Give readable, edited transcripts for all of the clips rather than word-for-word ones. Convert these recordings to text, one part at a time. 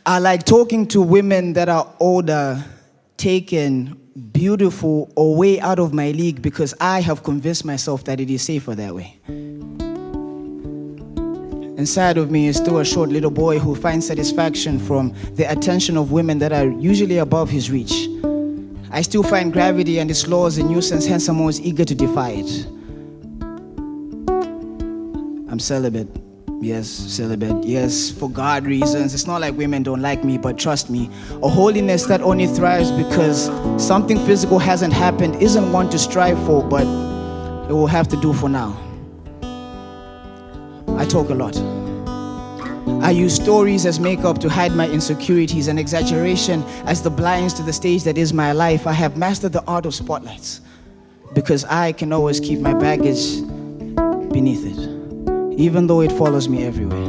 I like talking to women that are older, taken, beautiful, or way out of my league because I have convinced myself that it is safer that way. Inside of me is still a short little boy who finds satisfaction from the attention of women that are usually above his reach. I still find gravity and its laws a nuisance, hence I'm always eager to defy it. I'm celibate. Yes, celibate. Yes, for God reasons. It's not like women don't like me, but trust me, a holiness that only thrives because something physical hasn't happened isn't one to strive for, but it will have to do for now. I talk a lot. I use stories as makeup to hide my insecurities and exaggeration as the blinds to the stage that is my life. I have mastered the art of spotlights because I can always keep my baggage beneath it, even though it follows me everywhere.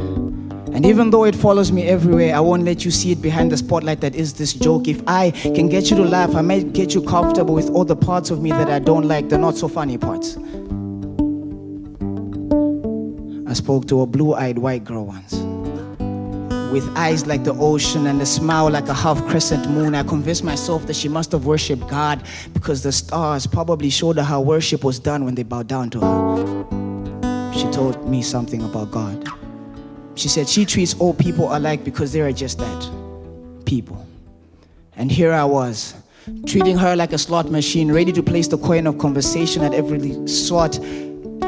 And even though it follows me everywhere, I won't let you see it behind the spotlight that is this joke. If I can get you to laugh, I might get you comfortable with all the parts of me that I don't like, the not so funny parts. I spoke to a blue-eyed white girl once, with eyes like the ocean and a smile like a half-crescent moon. I convinced myself that she must have worshipped God because the stars probably showed her how worship was done when they bowed down to her. She told me something about God. She said she treats all people alike because they are just that, people. And here I was, treating her like a slot machine, ready to place the coin of conversation at every slot,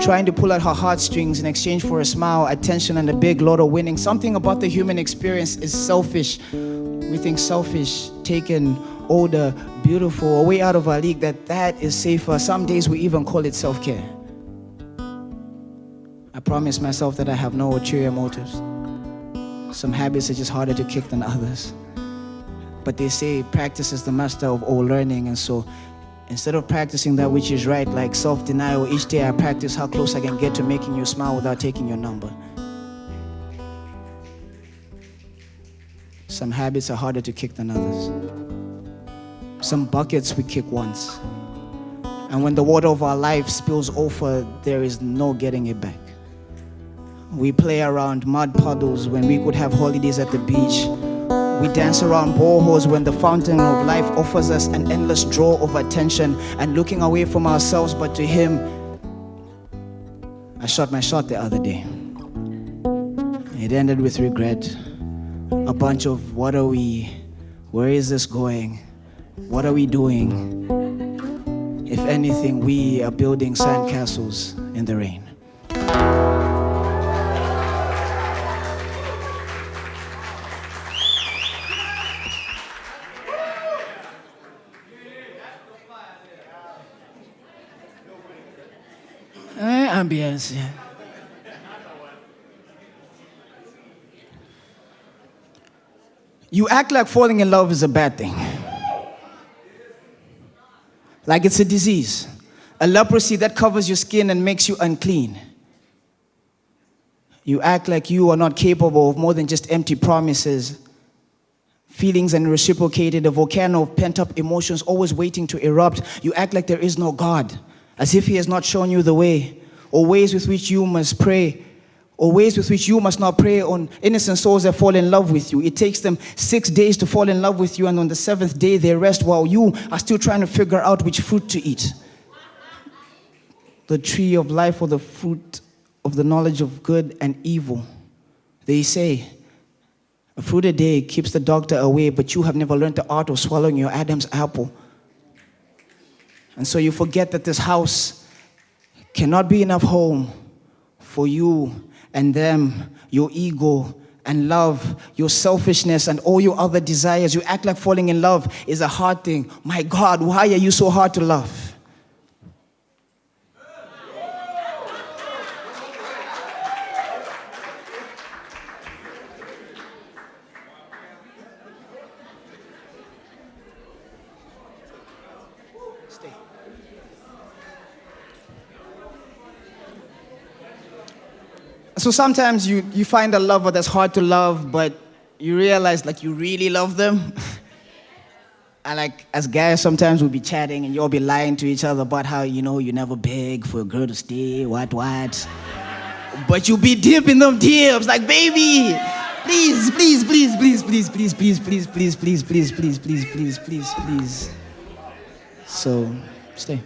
trying to pull at her heartstrings in exchange for a smile, attention, and a big lotto winning. Something about the human experience is selfish. We think selfish, taken, older, beautiful, or way out of our league, that is safer. Some days we even call it self-care. I promise myself that I have no ulterior motives. Some habits are just harder to kick than others. But they say practice is the master of all learning, and so instead of practicing that which is right, like self-denial, each day I practice how close I can get to making you smile without taking your number. Some habits are harder to kick than others. Some buckets we kick once, and when the water of our life spills over, there is no getting it back. We play around mud puddles when we could have holidays at the beach. We dance around boreholes when the fountain of life offers us an endless draw of attention and looking away from ourselves. But to him, I shot my shot the other day. It ended with regret. A bunch of what are we? Where is this going? What are we doing? If anything, we are building sandcastles in the rain. Ambience, yeah. You act like falling in love is a bad thing. Like it's a disease, a leprosy that covers your skin and makes you unclean. You act like you are not capable of more than just empty promises, feelings unreciprocated, a volcano of pent-up emotions always waiting to erupt. You act like there is no God, as if he has not shown you the way, or ways with which you must pray, or ways with which you must not prey on innocent souls that fall in love with you. It takes them 6 days to fall in love with you, and on the 7th day they rest while you are still trying to figure out which fruit to eat. The tree of life or the fruit of the knowledge of good and evil. They say, a fruit a day keeps the doctor away, but you have never learned the art of swallowing your Adam's apple. And so you forget that this house cannot be enough home for you and them, your ego and love, your selfishness and all your other desires. You act like falling in love is a hard thing. My God, why are you so hard to love? Stay. So sometimes you find a lover that's hard to love, but you realize like you really love them. And like as guys, sometimes we'll be chatting and you'll be lying to each other about how, you never beg for a girl to stay, what. But you be deep in them dips, like, baby, Please, please, please, please, please, please, please, please, please, please, please, please, please, please, please, please. So, stay.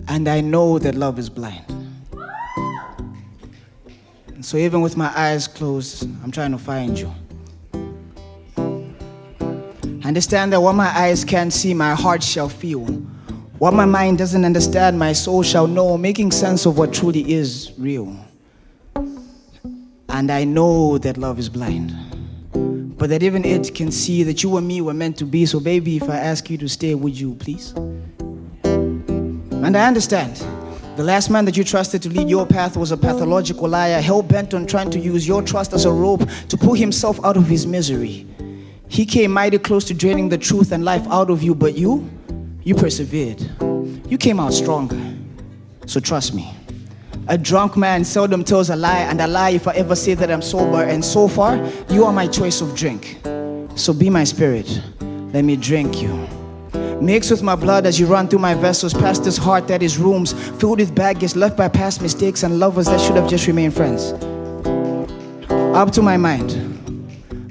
And I know that love is blind. So even with my eyes closed, I'm trying to find you. Understand that what my eyes can't see, my heart shall feel. What my mind doesn't understand, my soul shall know, making sense of what truly is real. And I know that love is blind, but that even it can see that you and me were meant to be. So baby, if I ask you to stay, would you please? And I understand. The last man that you trusted to lead your path was a pathological liar, hell-bent on trying to use your trust as a rope to pull himself out of his misery. He came mighty close to draining the truth and life out of you, but you persevered. You came out stronger. So trust me. A drunk man seldom tells a lie, and I lie if I ever say that I'm sober. And so far, you are my choice of drink. So be my spirit. Let me drink you. Mix with my blood as you run through my vessels, past this heart that is rooms filled with baggage left by past mistakes and lovers that should have just remained friends. Up to my mind.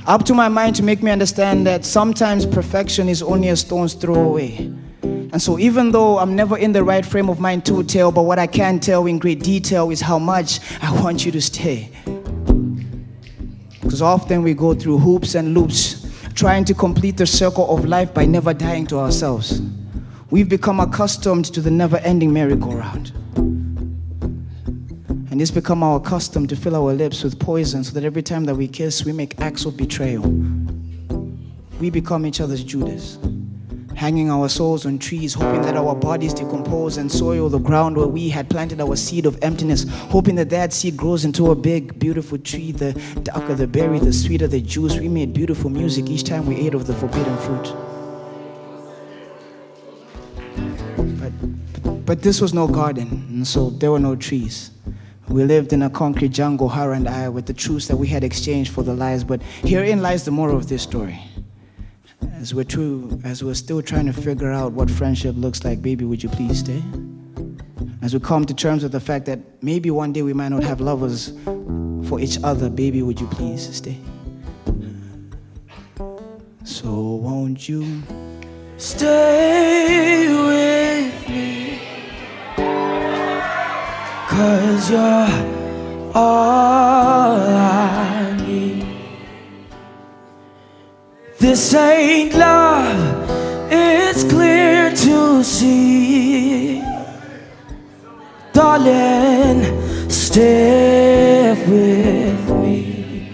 Up to my mind to make me understand that sometimes perfection is only a stone's throw away. And so even though I'm never in the right frame of mind to tell, but what I can tell in great detail is how much I want you to stay. Because often we go through hoops and loops, trying to complete the circle of life by never dying to ourselves. We've become accustomed to the never-ending merry-go-round. And it's become our custom to fill our lips with poison so that every time that we kiss, we make acts of betrayal. We become each other's Judas, hanging our souls on trees, hoping that our bodies decompose and soil the ground where we had planted our seed of emptiness, hoping that that seed grows into a big, beautiful tree. The darker the berry, the sweeter the juice. We made beautiful music each time we ate of the forbidden fruit. But this was no garden, and so there were no trees. We lived in a concrete jungle, her and I, with the truths that we had exchanged for the lies. But herein lies the moral of this story. As we're still trying to figure out what friendship looks like, baby, would you please stay? As we come to terms with the fact that maybe one day we might not have lovers for each other, baby, would you please stay? So won't you stay with me? 'Cause you're all I need. This ain't love, it's clear to see. Darling, stay with me.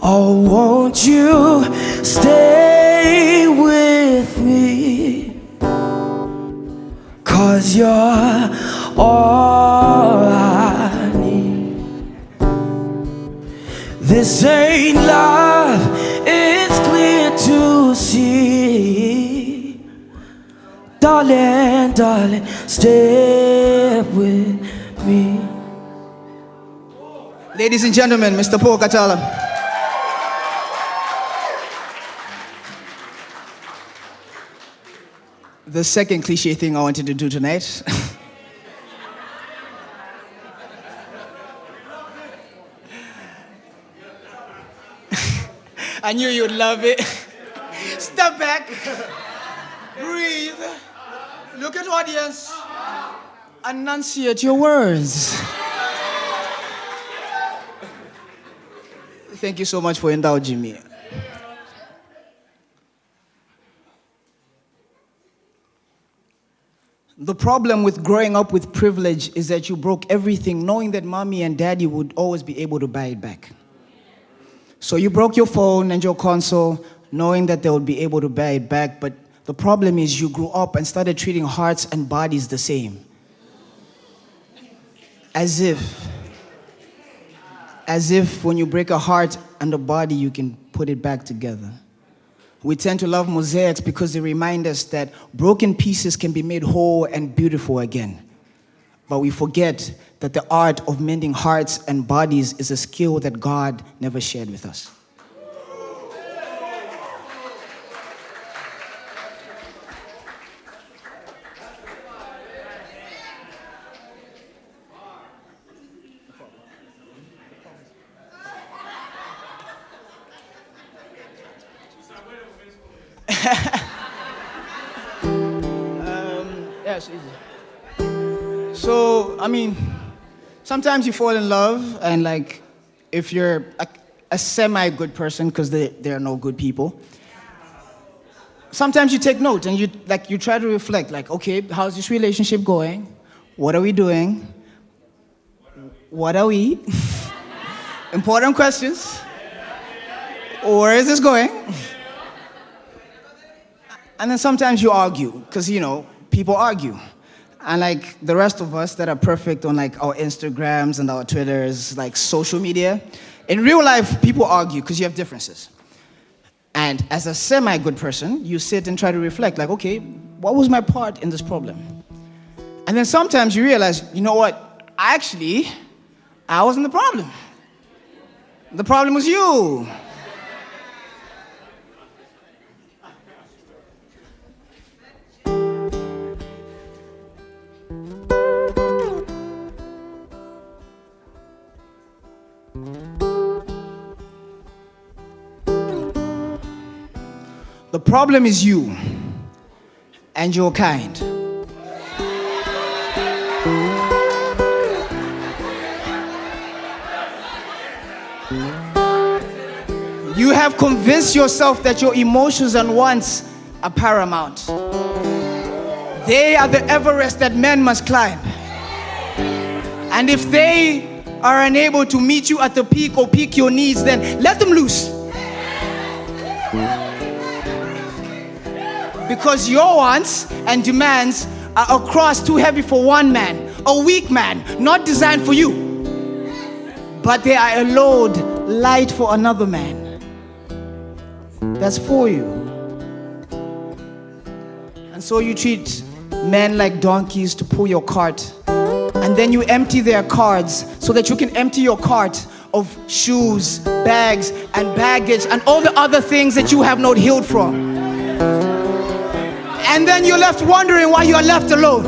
Oh, won't you stay with me? 'Cause you're all I need. This ain't love, it's clear to see. Darling, darling, stay with me. Ladies and gentlemen, Mr. Paul Katala. The second cliche thing I wanted to do tonight. I knew you'd love it. Step back, breathe, look at the audience, enunciate your words. Thank you so much for indulging me. The problem with growing up with privilege is that you broke everything knowing that mommy and daddy would always be able to buy it back. So you broke your phone and your console knowing that they would be able to buy it back, but the problem is you grew up and started treating hearts and bodies the same. As if when you break a heart and a body, you can put it back together. We tend to love mosaics because they remind us that broken pieces can be made whole and beautiful again. But we forget that the art of mending hearts and bodies is a skill that God never shared with us. Yes, easy. So, I mean, sometimes you fall in love, and like, if you're a semi-good person, because there are no good people, sometimes you take note and you try to reflect, like, okay, how's this relationship going? What are we doing? What are we? Important questions. Where is this going? And then sometimes you argue, because, people argue. And like the rest of us that are perfect on like our Instagrams and our Twitters, like social media, in real life, people argue because you have differences. And as a semi-good person, you sit and try to reflect, like, okay, what was my part in this problem? And then sometimes you realize, you know what? Actually, I wasn't the problem. The problem was you. The problem is you and your kind. You have convinced yourself that your emotions and wants are paramount. They are the Everest that men must climb. And if they are unable to meet you at the peak or pick your needs, then let them loose. Because your wants and demands are a cross too heavy for one man, a weak man, not designed for you. But they are a load light for another man. That's for you. And so you treat men like donkeys to pull your cart. And then you empty their carts so that you can empty your cart of shoes, bags, and baggage, and all the other things that you have not healed from. And then you're left wondering why you are left alone.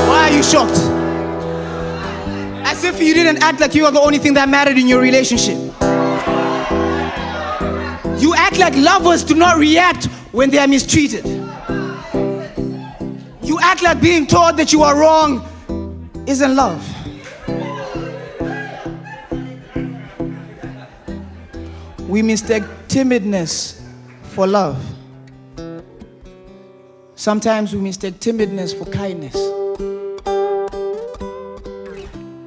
Why are you shocked? As if you didn't act like you are the only thing that mattered in your relationship. You act like lovers do not react when they are mistreated. You act like being told that you are wrong isn't love. We mistake timidness for love. Sometimes we mistake timidness for kindness.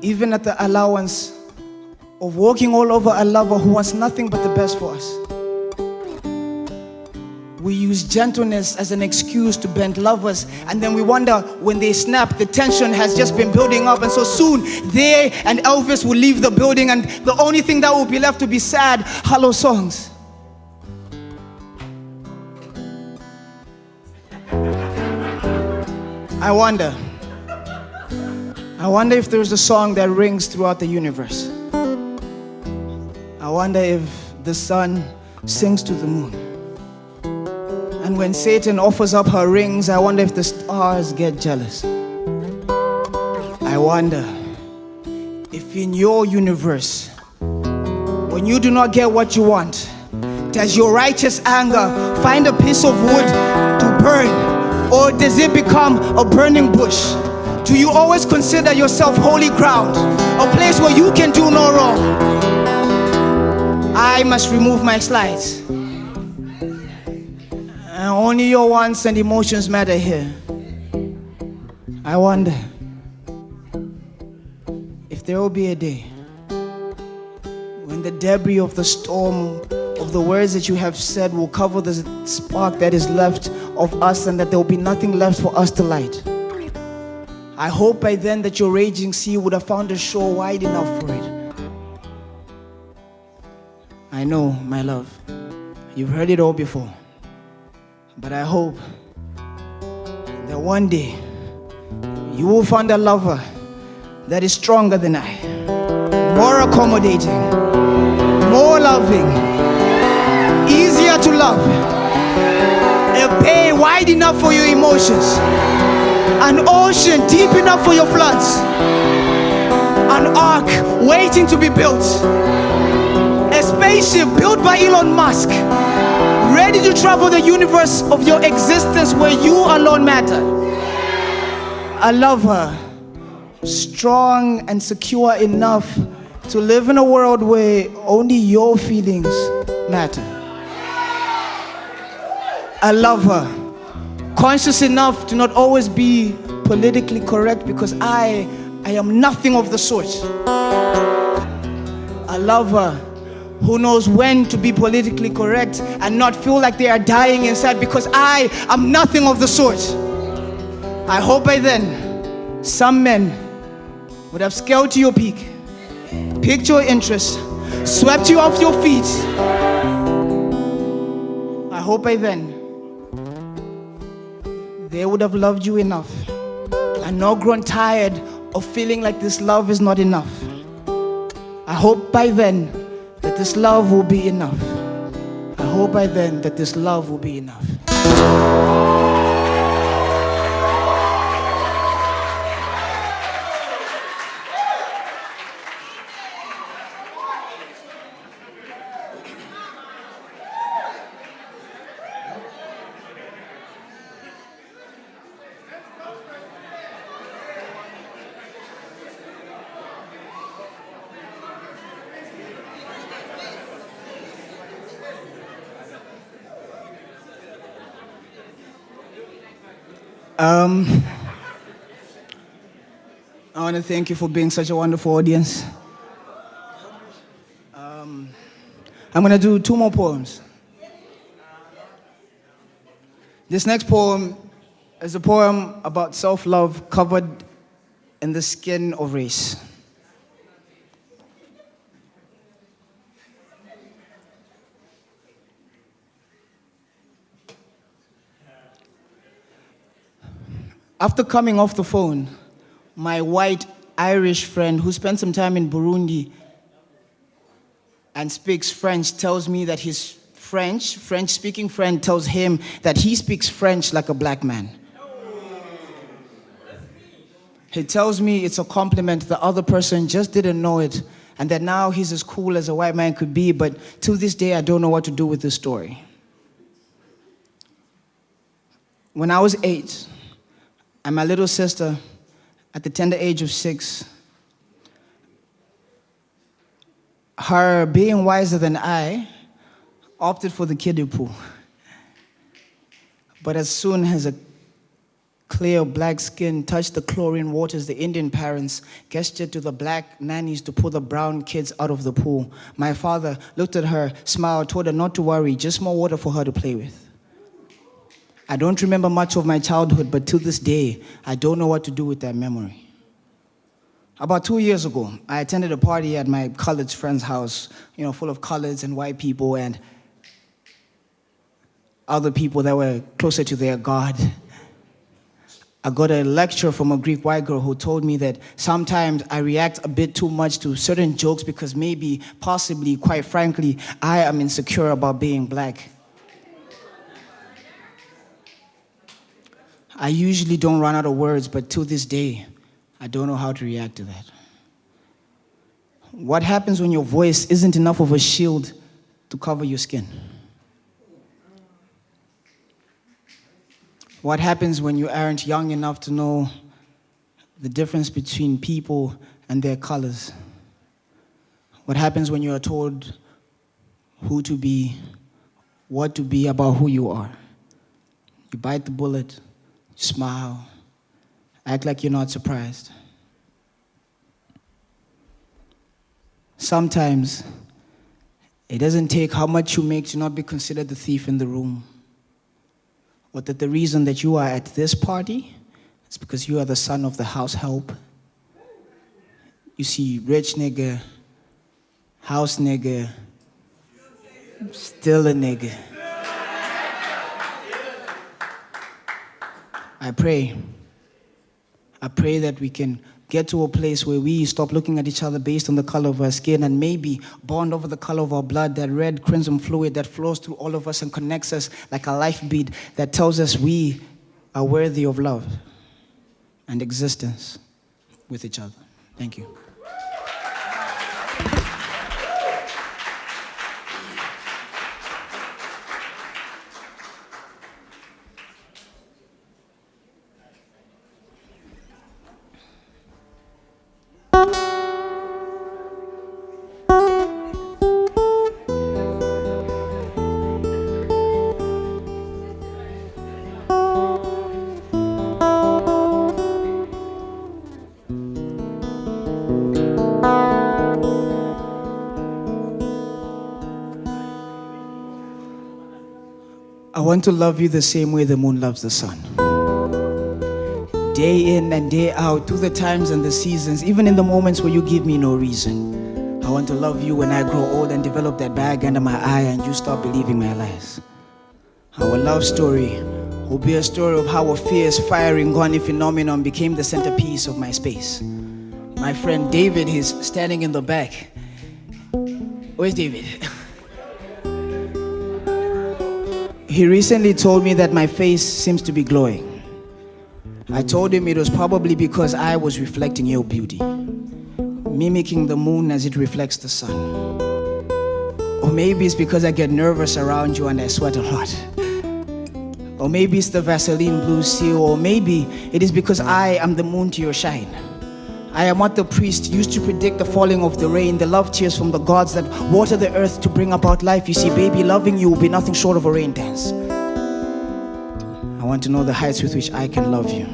Even at the allowance of walking all over a lover who wants nothing but the best for us. We use gentleness as an excuse to bend lovers, and then we wonder when they snap, the tension has just been building up, and so soon they and Elvis will leave the building, and the only thing that will be left to be sad, hollow songs. I wonder if there's a song that rings throughout the universe. I wonder if the sun sings to the moon. And when Satan offers up her rings, I wonder if the stars get jealous. I wonder if in your universe, when you do not get what you want, does your righteous anger find a piece of wood to burn, or does it become a burning bush? Do you always consider yourself holy ground, a place where you can do no wrong? I must remove my slides. And only your wants and emotions matter here. I wonder if there will be a day when the debris of the storm of the words that you have said will cover the spark that is left of us, and that there will be nothing left for us to light. I hope by then that your raging sea would have found a shore wide enough for it. I know, my love, you've heard it all before. But I hope that one day you will find a lover that is stronger than I, more accommodating, more loving, easier to love, a bay wide enough for your emotions, an ocean deep enough for your floods, an ark waiting to be built, a spaceship built by Elon Musk, ready to travel the universe of your existence where you alone matter. I love her, strong and secure enough to live in a world where only your feelings matter. I love her, conscious enough to not always be politically correct because I am nothing of the sort. I love her, who knows when to be politically correct and not feel like they are dying inside because I am nothing of the sort. I hope by then, some men would have scaled to your peak, picked your interest, swept you off your feet. I hope by then, they would have loved you enough and not grown tired of feeling like this love is not enough. I hope by then that this love will be enough. I hope by then that this love will be enough. I want to thank you for being such a wonderful audience. I'm going to do 2 more poems. This next poem is a poem about self-love covered in the skin of race. After coming off the phone, my white Irish friend who spent some time in Burundi and speaks French tells me that his French-speaking friend tells him that he speaks French like a black man. He tells me it's a compliment. The other person just didn't know it, and that now he's as cool as a white man could be, but to this day, I don't know what to do with this story. When I was 8, and my little sister, at the tender age of 6, her being wiser than I, opted for the kiddie pool. But as soon as a clear black skin touched the chlorine waters, the Indian parents gestured to the black nannies to pull the brown kids out of the pool. My father looked at her, smiled, told her not to worry, just more water for her to play with. I don't remember much of my childhood, but to this day, I don't know what to do with that memory. About 2 years ago, I attended a party at my college friend's house, full of coloreds and white people and other people that were closer to their God. I got a lecture from a Greek white girl who told me that sometimes I react a bit too much to certain jokes because maybe, possibly, quite frankly, I am insecure about being black. I usually don't run out of words, but to this day, I don't know how to react to that. What happens when your voice isn't enough of a shield to cover your skin? What happens when you aren't young enough to know the difference between people and their colors? What happens when you are told who to be, what to be about who you are? You bite the bullet, smile, act like you're not surprised. Sometimes, it doesn't take how much you make to not be considered the thief in the room. Or that the reason that you are at this party It's because you are the son of the house help. You see, rich nigga, house nigga, still a nigga. I pray that we can get to a place where we stop looking at each other based on the color of our skin and maybe bond over the color of our blood, that red crimson fluid that flows through all of us and connects us like a life bead that tells us we are worthy of love and existence with each other. Thank you. I want to love you the same way the moon loves the sun. Day in and day out, through the times and the seasons, even in the moments where you give me no reason. I want to love you when I grow old and develop that bag under my eye and you stop believing my lies. Our love story will be a story of how a fierce, fiery Ngwani phenomenon became the centerpiece of my space. My friend David is standing in the back. Where's David? He recently told me that my face seems to be glowing. I told him it was probably because I was reflecting your beauty, mimicking the moon as it reflects the sun. Or maybe it's because I get nervous around you and I sweat a lot. Or maybe it's the Vaseline blue seal, or maybe it is because I am the moon to your shine. I am what the priest used to predict the falling of the rain, the love tears from the gods that water the earth to bring about life. You see, baby, loving you will be nothing short of a rain dance. I want to know the heights with which I can love you.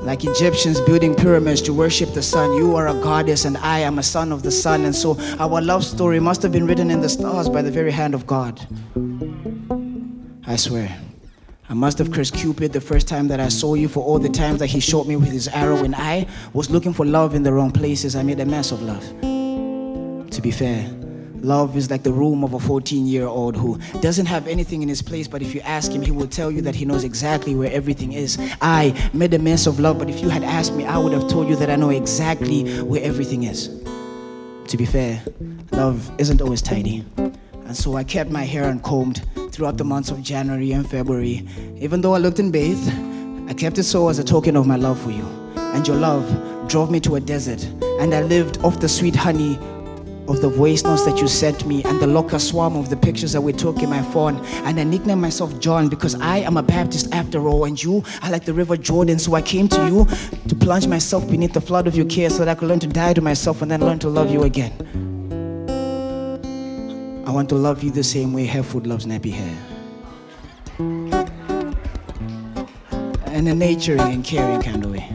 Like Egyptians building pyramids to worship the sun, you are a goddess and I am a son of the sun. And so our love story must have been written in the stars by the very hand of God. I swear. I must have cursed Cupid the first time that I saw you for all the times that he shot me with his arrow when I was looking for love in the wrong places. I made a mess of love. To be fair, love is like the room of a 14-year-old who doesn't have anything in his place, but if you ask him, he will tell you that he knows exactly where everything is. I made a mess of love, but if you had asked me, I would have told you that I know exactly where everything is. To be fair, love isn't always tidy. And so I kept my hair uncombed throughout the months of January and February. Even though I looked and bathed, I kept it so as a token of my love for you. And your love drove me to a desert, and I lived off the sweet honey of the voice notes that you sent me and the locker swarm of the pictures that we took in my phone. And I nicknamed myself John because I am a Baptist after all, and you are like the River Jordan. So I came to you to plunge myself beneath the flood of your care so that I could learn to die to myself and then learn to love you again. I want to love you the same way Hairfoot loves nappy hair. In a nurturing and caring kind of way.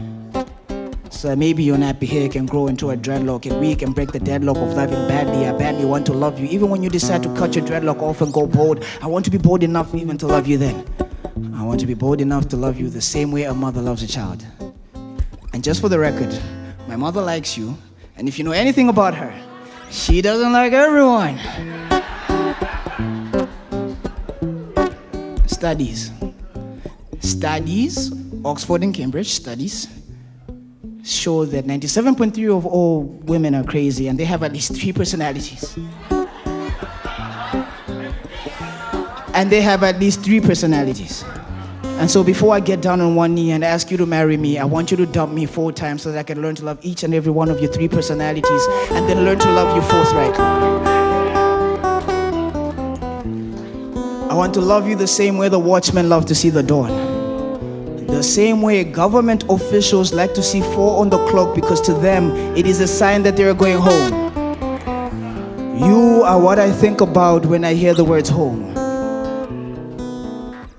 So that maybe your nappy hair can grow into a dreadlock and we can break the deadlock of loving badly. I badly want to love you. Even when you decide to cut your dreadlock off and go bold, I want to be bold enough even to love you then. I want to be bold enough to love you the same way a mother loves a child. And just for the record, my mother likes you, and if you know anything about her, she doesn't like everyone. Studies, Oxford and Cambridge studies show that 97.3% of all women are crazy and they have at least 3 personalities. And they have at least 3 personalities. And so before I get down on one knee and ask you to marry me, I want you to dump me 4 times so that I can learn to love each and every one of your 3 personalities and then learn to love you forthrightly. I want to love you the same way the watchmen love to see the dawn. The same way government officials like to see 4 on the clock because to them it is a sign that they are going home. You are what I think about when I hear the words home.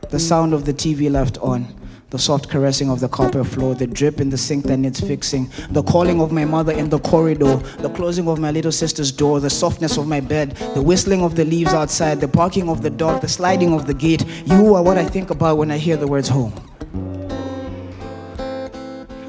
The sound of the TV left on, the soft caressing of the copper floor, the drip in the sink that needs fixing, the calling of my mother in the corridor, the closing of my little sister's door, the softness of my bed, the whistling of the leaves outside, the barking of the dog, the sliding of the gate. You are what I think about when I hear the words home.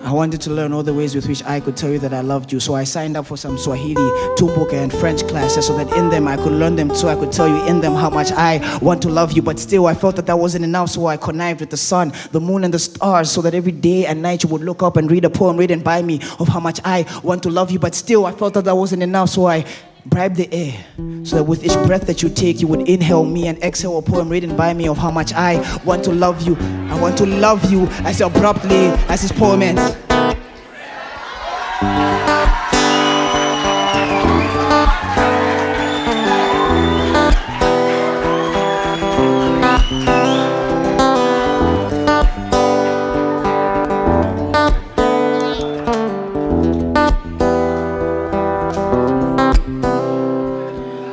I wanted to learn all the ways with which I could tell you that I loved you. So I signed up for some Swahili, Tumbuka, and French classes so that in them I could learn them, so I could tell you in them how much I want to love you. But still, I felt that that wasn't enough, so I connived with the sun, the moon, and the stars so that every day and night you would look up and read a poem written by me of how much I want to love you. But still, I felt that that wasn't enough, so I bribed the air so that with each breath that you take, you would inhale me and exhale a poem written by me of how much I want to love you. I want to love you as abruptly as this poem ends.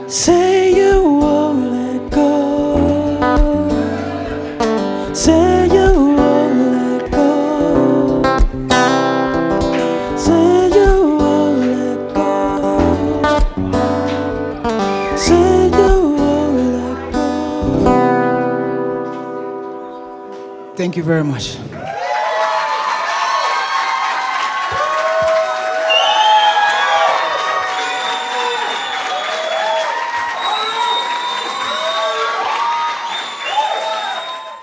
Say you won't let go. Say you won't let go. Say you won't let go. Say you won't let go. Thank you very much.